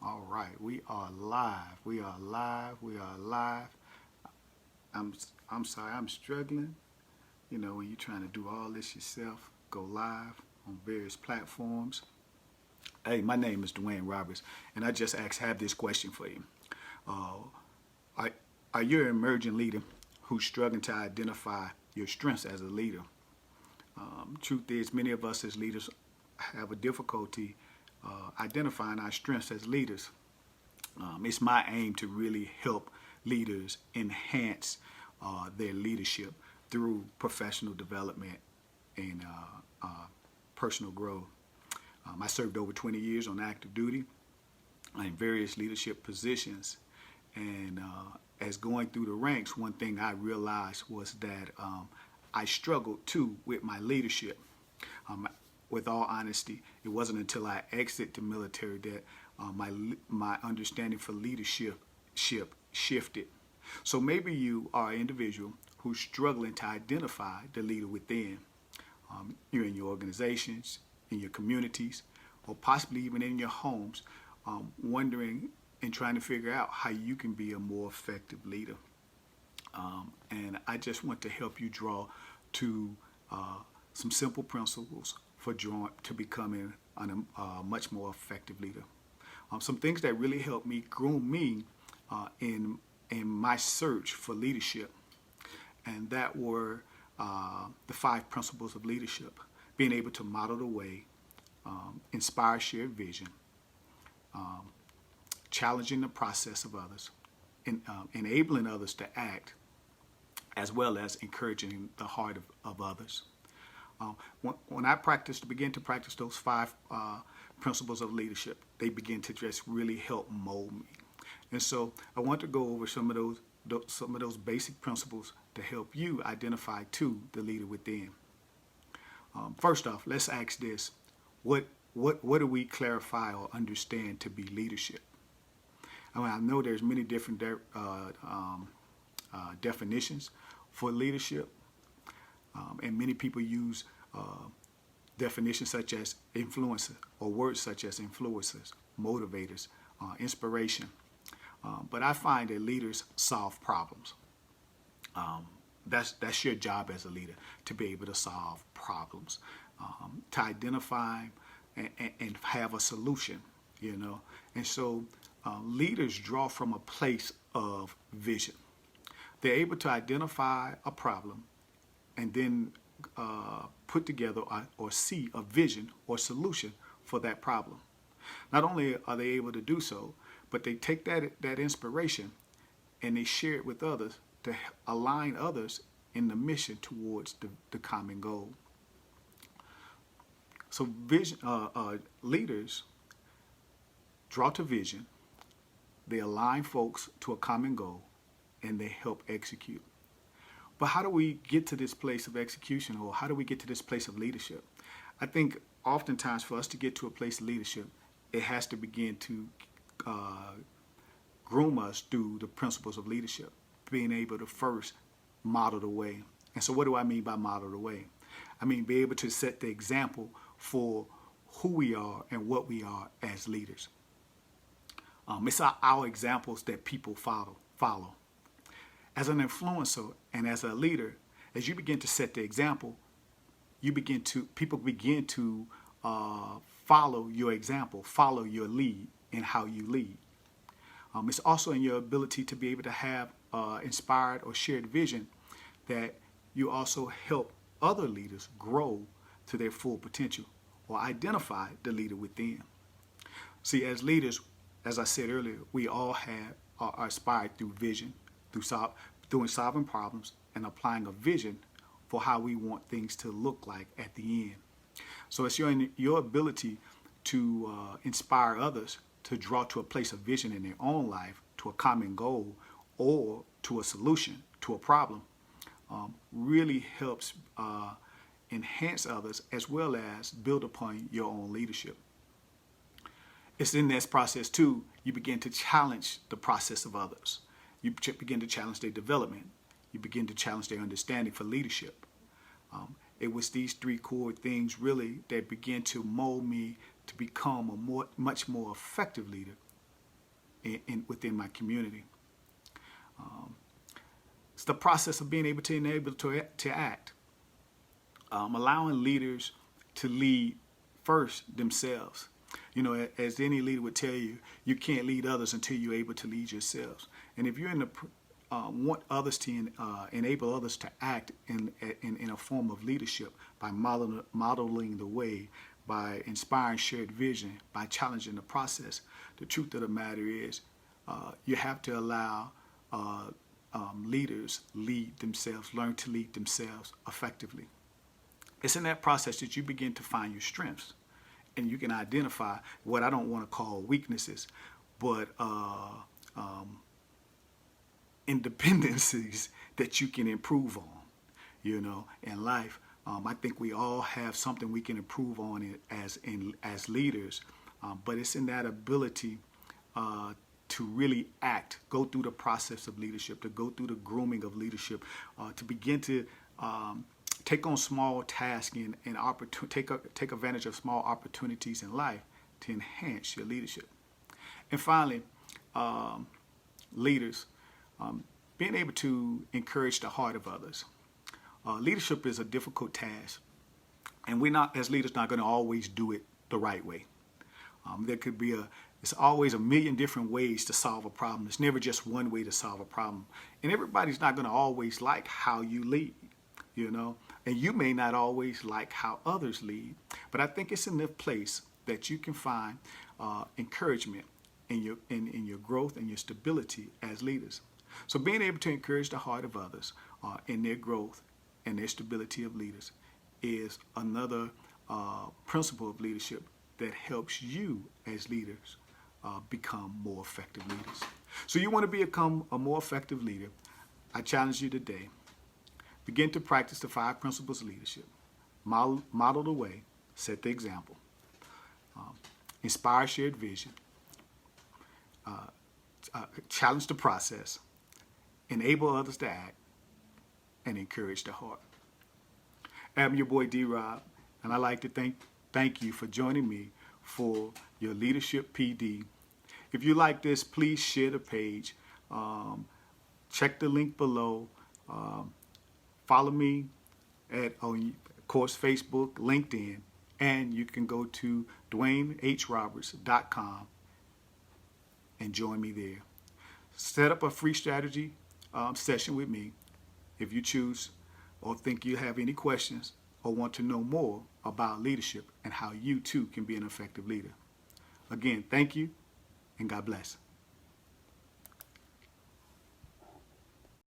All right, we are live. We are live. We are live. I'm I'm sorry. I'm struggling. You know, when you're trying to do all this yourself, go live on various platforms. Hey, my name is Dwayne Roberts, and I just have this question for you. Uh, are, are you an emerging leader who's struggling to identify your strengths as a leader? Truth is, many of us as leaders have a difficulty identifying our strengths as leaders. It's my aim to really help leaders enhance their leadership through professional development and personal growth. I served over 20 years on active duty in various leadership positions. And as going through the ranks, one thing I realized was that I struggled too with my leadership. Um, with all honesty, it wasn't until I exited the military that my understanding for leadership shifted. So maybe you are an individual who's struggling to identify the leader within. You're in your organizations, in your communities, or possibly even in your homes, wondering and trying to figure out how you can be a more effective leader. And I just want to help you draw to some simple principles for drawing to becoming a much more effective leader. Some things that really helped me groom me in my search for leadership, and that were the five principles of leadership: being able to model the way, inspire shared vision, challenging the process of others, enabling others to act, as well as encouraging the heart of others. When I begin to practice those five principles of leadership, they begin to just really help mold me. And so I want to go over some of those basic principles to help you identify too the leader within. First off, let's ask this: what do we clarify or understand to be leadership? I mean, I know there's many different definitions for leadership, and many people use definitions such as influencer, or words such as influencers, motivators, inspiration. But I find that leaders solve problems. That's your job as a leader, to be able to solve problems, to identify and have a solution. And so leaders draw from a place of vision. They're able to identify a problem and then put together or see a vision or solution for that problem. Not only are they able to do so, but they take that inspiration and they share it with others to align others in the mission towards the common goal. So leaders draw to vision, they align folks to a common goal, and they help execute. But how do we get to this place of execution, or how do we get to this place of leadership? I think oftentimes for us to get to a place of leadership, it has to begin to groom us through the principles of leadership, being able to first model the way. And so what do I mean by model the way? I mean be able to set the example for who we are and what we are as leaders. It's our examples that people follow. As an influencer and as a leader, as you begin to set the example, people begin to follow your example, follow your lead in how you lead. It's also in your ability to be able to have inspired or shared vision that you also help other leaders grow to their full potential, or identify the leader within. See, as leaders, as I said earlier, we all are inspired through vision, through solving problems and applying a vision for how we want things to look like at the end. So it's your ability to inspire others to draw to a place of vision in their own life, to a common goal, or to a solution to a problem, really helps enhance others as well as build upon your own leadership. It's in this process too, you begin to challenge the process of others. You begin to challenge their development. You begin to challenge their understanding for leadership. It was these three core things really that began to mold me to become a much more effective leader within my community. It's the process of being able to enable to act, allowing leaders to lead first themselves. You know, as any leader would tell you, you can't lead others until you're able to lead yourselves. And if you're in the want others to enable others to act in a form of leadership by modeling the way, by inspiring shared vision, by challenging the process, the truth of the matter is you have to allow leaders lead themselves, learn to lead themselves effectively. It's in that process that you begin to find your strengths, and you can identify what I don't want to call weaknesses, but independencies that you can improve on, you know, in life. I think we all have something we can improve on as leaders, but it's in that ability to really act, go through the process of leadership, to go through the grooming of leadership, to begin to take on small tasks and take advantage of small opportunities in life to enhance your leadership. And finally, leaders, being able to encourage the heart of others. Leadership is a difficult task, and we're not, as leaders, not going to always do it the right way. There could be it's always a million different ways to solve a problem. It's never just one way to solve a problem. And everybody's not going to always like how you lead, you know, and you may not always like how others lead. But I think it's in the place that you can find encouragement in your growth and your stability as leaders. So being able to encourage the heart of others in their growth and their stability of leaders is another principle of leadership that helps you as leaders become more effective leaders. So you want to become a more effective leader. I challenge you today. Begin to practice the 5 principles of leadership. Model the way, set the example. Inspire shared vision. Challenge the process. Enable others to act. And encourage the heart. I'm your boy D-Rob, and I'd like to thank you for joining me for your Leadership PD. If you like this, please share the page. Check the link below. Follow me on, of course, Facebook, LinkedIn, and you can go to DwayneHRoberts.com and join me there. Set up a free strategy session with me if you choose or think you have any questions or want to know more about leadership and how you too can be an effective leader. Again, thank you and God bless.